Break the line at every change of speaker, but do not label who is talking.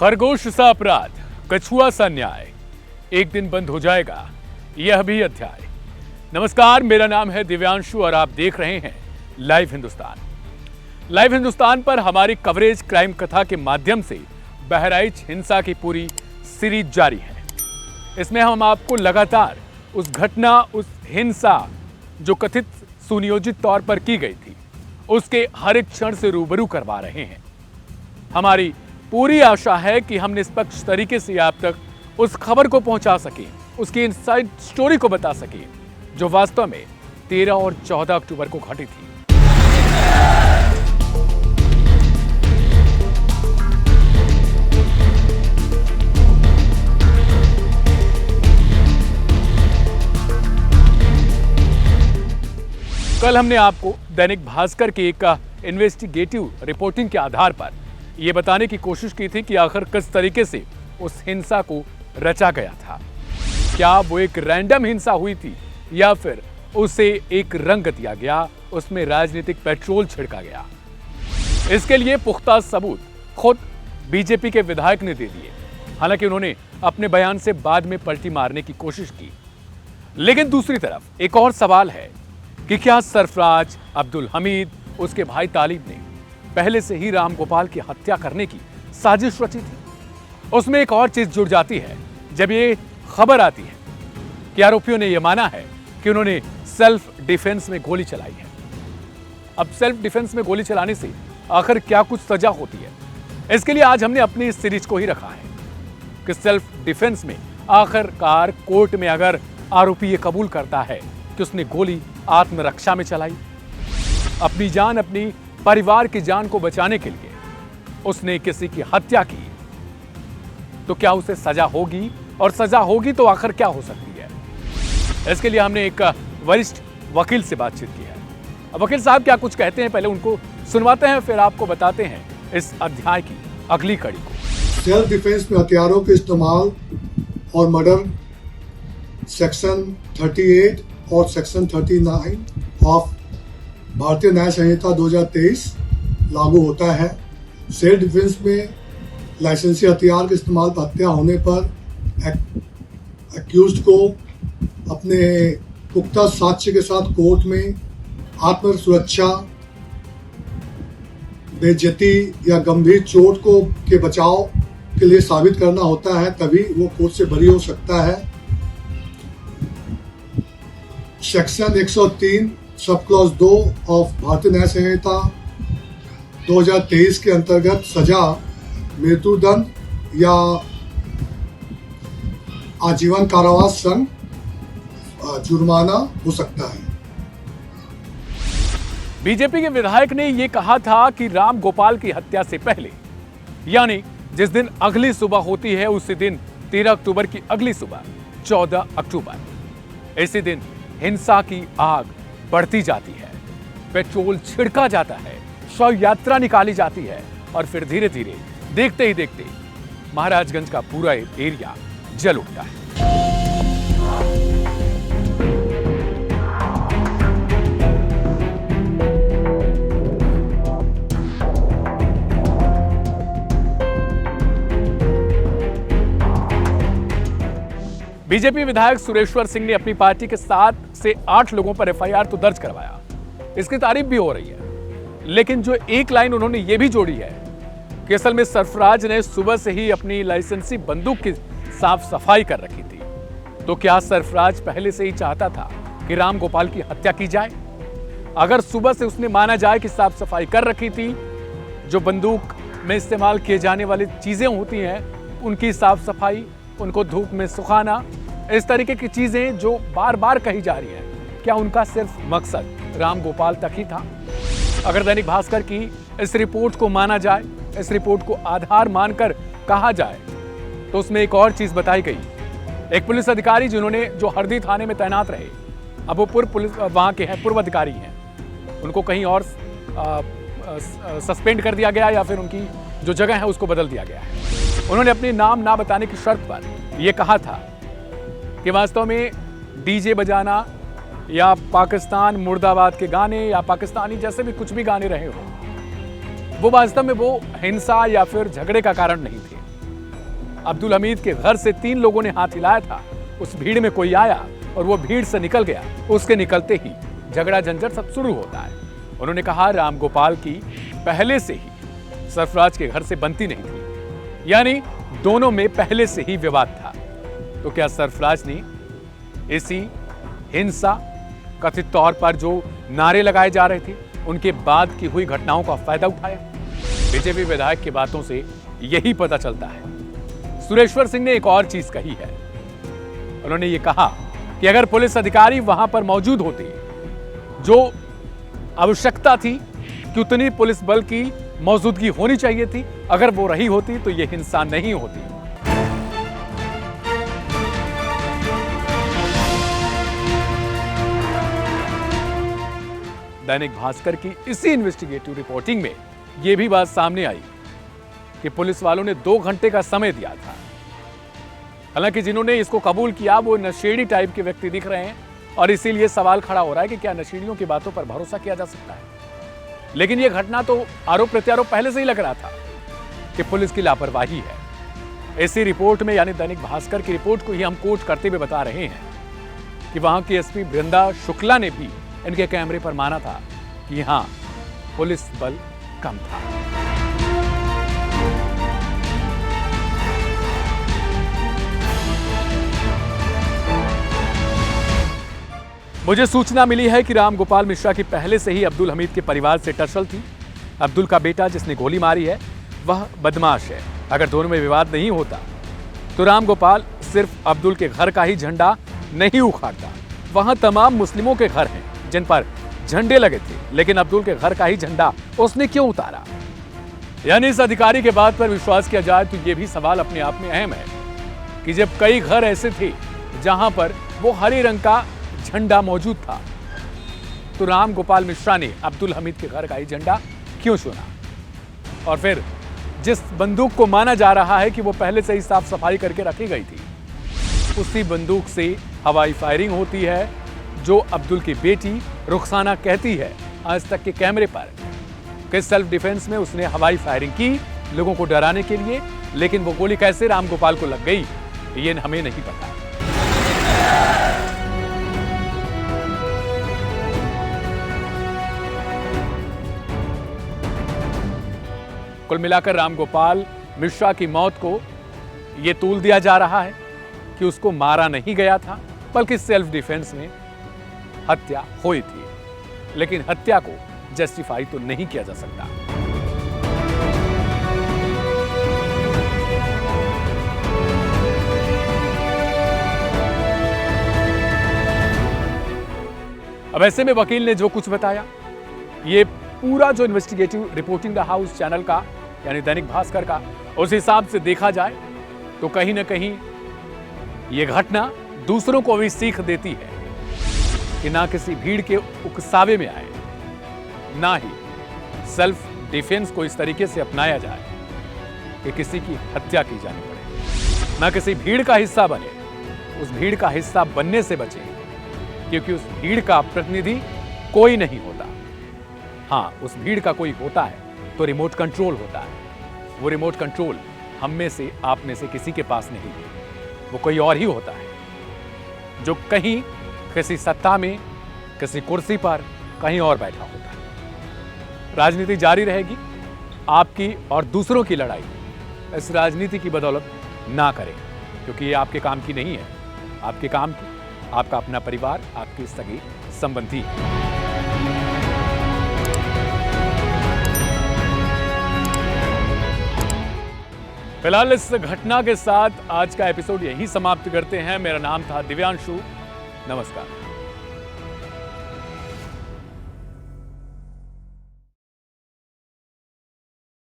खरगोश सा अपराध, कछुआ सा न्याय, एक दिन बंद हो जाएगा यह भी अध्याय। नमस्कार, मेरा नाम है दिव्यांशु और आप देख रहे हैं लाइव हिंदुस्तान। लाइव हिंदुस्तान पर हमारी कवरेज क्राइम कथा के माध्यम से बहराइच हिंसा की पूरी सीरीज जारी है। इसमें हम आपको लगातार उस घटना, उस हिंसा जो कथित सुनियोजित तौर पर की गई थी, उसके हर एक क्षण से रूबरू करवा रहे हैं। हमारी पूरी आशा है कि हम निष्पक्ष तरीके से आप तक उस खबर को पहुंचा सकें, उसकी इनसाइड स्टोरी को बता सकें जो वास्तव में 13 और 14 अक्टूबर को घटी थी। कल हमने आपको दैनिक भास्कर की एक इन्वेस्टिगेटिव रिपोर्टिंग के आधार पर यह बताने की कोशिश की थी कि आखिर किस तरीके से उस हिंसा को रचा गया था। क्या वो एक रैंडम हिंसा हुई थी या फिर उसे एक रंग दिया गया, उसमें राजनीतिक पेट्रोल छिड़का गया। इसके लिए पुख्ता सबूत खुद बीजेपी के विधायक ने दे दिए। हालांकि उन्होंने अपने बयान से बाद में पलटी मारने की कोशिश की, लेकिन दूसरी तरफ एक और सवाल है कि क्या सरफराज, अब्दुल हमीद, उसके भाई तालिब ने पहले से ही राम गोपाल की हत्या करने की साजिश रची थी। उसमें एक और चीज जुड़ जाती है जब ये खबर आती है कि आरोपियों ने यह माना है कि उन्होंने सेल्फ डिफेंस में गोली चलाई है। अब सेल्फ डिफेंस में गोली चलाने से आखिर क्या कुछ सजा होती है, इसके लिए आज हमने अपनी इस सीरीज को ही रखा है कि सेल्फ डिफेंस में आखिरकार कोर्ट में अगर आरोपी ये कबूल करता है कि उसने गोली आत्मरक्षा में चलाई, अपनी जान, अपनी परिवार की जान को बचाने के लिए उसने किसी की हत्या की, तो क्या उसे सजा होगी? और सजा होगी तो आखिर क्या हो सकती है? इसके लिए हमने एक वरिष्ठ वकील से बातचीत की है। अब वकील साहब क्या कुछ कहते हैं, पहले उनको सुनवाते हैं, फिर आपको बताते हैं इस अध्याय की अगली कड़ी को।
सेल्फ डिफेंस में हथियारों के इस्तेमाल और मर्डर सेक्शन 38 और सेक्शन 39 ऑफ भारतीय न्याय संहिता 2023 लागू होता है। सेल्फ डिफेंस में लाइसेंसी हथियार के इस्तेमाल पर हत्या होने पर एक्यूज्ड को अपने पुख्ता साक्ष्य के साथ कोर्ट में आत्म सुरक्षा, बेइज्जती या गंभीर चोट को के बचाव के लिए साबित करना होता है, तभी वो कोर्ट से बरी हो सकता है। सेक्शन 103 सब क्लॉज 2 ऑफ भारतीय न्याय संहिता 2023 के अंतर्गत सजा मृत्युदंड या आजीवन कारावास संग जुर्माना हो सकता है।
बीजेपी के विधायक ने यह कहा था कि राम गोपाल की हत्या से पहले, यानी जिस दिन अगली सुबह होती है उसी दिन 13 अक्टूबर की अगली सुबह 14 अक्टूबर, इसी दिन हिंसा की आग बढ़ती जाती है, पेट्रोल छिड़का जाता है, शव यात्रा निकाली जाती है और फिर धीरे धीरे देखते ही देखते महाराजगंज का पूरा एरिया जल उठता है। बीजेपी विधायक सुरेश्वर सिंह ने अपनी पार्टी के 7 से 8 लोगों पर एफआईआर तो दर्ज करवाया, इसकी तारीफ भी हो रही है, लेकिन जो एक लाइन उन्होंने ये भी जोड़ी है कि असल में सरफराज ने सुबह से ही अपनी लाइसेंसी बंदूक की साफ सफाई कर रखी थी। तो क्या सरफराज पहले से ही चाहता था कि राम गोपाल की हत्या की जाए? अगर सुबह से उसने माना जाए कि साफ सफाई कर रखी थी, जो बंदूक में इस्तेमाल किए जाने वाली चीजें होती हैं उनकी साफ सफाई, उनको धूप में सुखाना, इस तरीके की चीजें जो बार बार कही जा रही हैं, क्या उनका सिर्फ मकसद राम गोपाल तक ही था? अगर दैनिक भास्कर की इस रिपोर्ट को माना जाए, इस रिपोर्ट को आधार मानकर कहा जाए, तो उसमें एक और चीज बताई गई। एक पुलिस अधिकारी जो हरदी थाने में तैनात रहे, अब वो वहां के हैं, पूर्व अधिकारी हैं, उनको कहीं और सस्पेंड कर दिया गया या फिर उनकी जो जगह है उसको बदल दिया गया है। उन्होंने अपने नाम ना बताने की शर्त पर यह कहा था कि वास्तव में डीजे बजाना या पाकिस्तान मुर्दाबाद के गाने या पाकिस्तानी जैसे भी कुछ भी गाने रहे हो, वो वास्तव में वो हिंसा या फिर झगड़े का कारण नहीं थे। अब्दुल हमीद के घर से 3 लोगों ने हाथ हिलाया था। उस भीड़ में कोई आया और वो भीड़ से निकल गया। उसके निकलते ही झगड़ा झंझट सब शुरू होता है। उन्होंने कहा राम गोपाल की पहले से ही सरफराज के घर से बनती नहीं थी, यानी दोनों में पहले से ही विवाद था। तो क्या सरफराज ने इसी हिंसा, कथित तौर पर जो नारे लगाए जा रहे थे, उनके बाद की हुई घटनाओं का फायदा उठाया? बीजेपी विधायक की बातों से यही पता चलता है। सुरेश्वर सिंह ने एक और चीज कही है। उन्होंने ये कहा कि अगर पुलिस अधिकारी वहां पर मौजूद होते, जो आवश्यकता थी कि उतनी पुलिस बल की मौजूदगी होनी चाहिए थी, अगर वो रही होती तो ये हिंसा नहीं होती। दैनिक भास्कर की इसी इन्वेस्टिगेटिव रिपोर्टिंग में यह भी बात सामने आई कि पुलिस वालों ने 2 घंटे का समय दिया था। हालांकि जिन्होंने इसको कबूल किया वो नशेड़ी टाइप के व्यक्ति दिख रहे हैं और इसीलिए सवाल खड़ा हो रहा है कि क्या नशेड़ियों की बातों पर भरोसा किया जा सकता है। लेकिन यह घटना तो आरोप प्रत्यारोप पहले से ही लग रहा था कि पुलिस की लापरवाही है। इसी रिपोर्ट में, यानी दैनिक भास्कर की रिपोर्ट को ही हम कोट करते हुए बता रहे हैं कि वहां की एसपी बृंदा शुक्ला ने भी इनके कैमरे पर माना था कि हां, पुलिस बल कम था। मुझे सूचना मिली है कि राम गोपाल मिश्रा की पहले से ही अब्दुल हमीद के परिवार से टसल थी। अब्दुल का बेटा जिसने गोली मारी है वह बदमाश है। अगर दोनों में विवाद नहीं होता तो राम गोपाल सिर्फ अब्दुल के घर का ही झंडा नहीं उखाड़ता। वहां तमाम मुस्लिमों के घर हैं जिन पर झंडे लगे थे, लेकिन अब्दुल के घर का ही झंडा उसने क्यों उतारा? यानी इस अधिकारी के बात पर विश्वास किया जाए तो यह भी सवाल अपने आप में अहम है कि जब कई घर ऐसे थे जहां पर वो हरे रंग का झंडा मौजूद था, तो राम गोपाल मिश्रा ने अब्दुल हमीद के घर का ही झंडा क्यों चुना? और फिर जिस बंदूक को माना जा रहा है कि वो पहले से ही साफ सफाई करके रखी गई थी, उसी बंदूक से हवाई फायरिंग होती है, जो अब्दुल की बेटी रुखसाना कहती है आज तक के कैमरे पर कि सेल्फ डिफेंस में उसने हवाई फायरिंग की लोगों को डराने के लिए। लेकिन वो गोली कैसे राम गोपाल को लग गई ये हमें नहीं पता। कुल मिलाकर राम गोपाल मिश्रा की मौत को यह तूल दिया जा रहा है कि उसको मारा नहीं गया था, बल्कि सेल्फ डिफेंस में हत्या हुई थी। लेकिन हत्या को जस्टिफाई तो नहीं किया जा सकता। अब ऐसे में वकील ने जो कुछ बताया, ये पूरा जो investigative reporting the house channel का यानी दैनिक भास्कर का, उस हिसाब से देखा जाए तो कहीं ना कहीं ये घटना दूसरों को भी सीख देती है कि ना किसी भीड़ के उकसावे में आए, ना ही सेल्फ डिफेंस को इस तरीके से अपनाया जाए कि किसी की हत्या की जानी पड़े। ना किसी भीड़ का हिस्सा बने, उस भीड़ का हिस्सा बनने से बचें, क्योंकि उस भीड़ का प्रतिनिधि कोई नहीं होता। हाँ, उस भीड़ का कोई होता है तो रिमोट कंट्रोल होता है। वो रिमोट कंट्रोल हम में से, आप में से किसी के पास नहीं है। वो कोई और ही होता है जो कहीं किसी सत्ता में, किसी कुर्सी पर कहीं और बैठा होता है। राजनीति जारी रहेगी। आपकी और दूसरों की लड़ाई इस राजनीति की बदौलत ना करें, क्योंकि ये आपके काम की नहीं है। आपके काम की आपका अपना परिवार, आपके सगे संबंधी। फिलहाल इस घटना के साथ आज का एपिसोड यही समाप्त करते हैं। मेरा नाम था दिव्यांशु। नमस्कार।